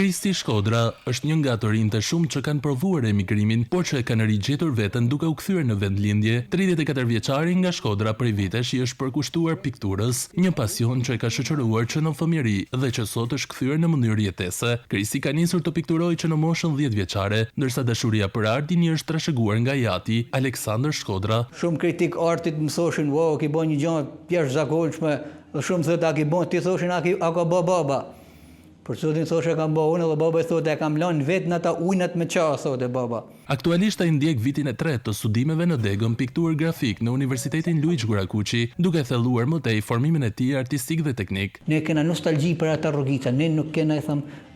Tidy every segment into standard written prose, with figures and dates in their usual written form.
Kristi Shkodra është një nga ato rinjtë shumë që kanë provuar emigrimin, por që e kanë rigjetur veten duke u kthyer në vendlindje. 34 vjeçari nga Shkodra prej vitesh i është përkushtuar pikturës, një pasion që e ka shoqëruar që në fëmijëri dhe që sot është kthyer në mënyrë jetese. Kristi ka nisur të pikturojë që në moshën 10 vjeçare, ndërsa dashuria për artin i është trashëguar nga jati Aleksandër Shkodra. Shumë kritik artit më thoshin, "Wow, ki bën një gjë jashtëzakonshme", dhe shumë thotë, "A ki bën ti", thoshin, "A ka bë baba". Për zotin thoshe kam bë unë dhe baba i thotë e kam lënë vetë në ata ujnat me qa, thotë baba. Aktualisht ai ndjek vitin e 3 të studimeve në Degën pikturë grafik në Universitetin Luiç Gurakuqi, duke thelluar më tej formimin e tij artistik dhe teknik. Ne kena nostalgji për ata rrogica, ne nuk kena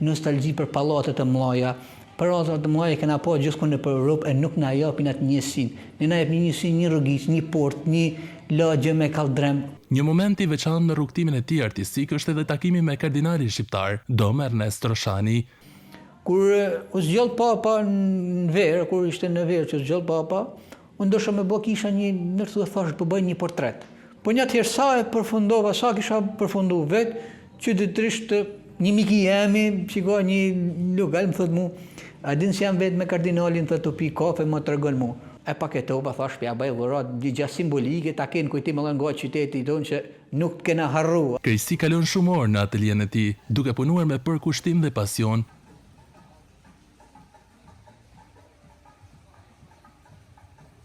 nostalgji për pallatet e mëdha. Për rrugët e mëdha kena po gjithkund në Europë e nuk na japin atë njësinë. Ne na japin njësinë një rrugicë, një port, një lagje me kaldrem. Një moment i veçantë në rrugtimin e tij artistik është edhe takimi me kardinalin shqiptar, Dom Ernest Roshani. Kur u zgjodh papa në verë, kur ishte në verë që zgjodh papa, unë dosha me bë kisha një ndërthu e thash po bëj një portret. Po një atëherë sa e përfundova, sa kisha përfundu vetë, qytetërisht një mik i jemi, shikoj një lokal më thotë mu, a din se jam vetë me kardinalin, thotë të pi kafe, më tregon mu. E paketova, thash, ja bëj dhurat, gjë simbolike, ta kenë kujtim edhe nga qyteti tonë që nuk kena harruar. Kristi kalon shumë orë në ateljen e tij, duke punuar me përkushtim dhe pasion,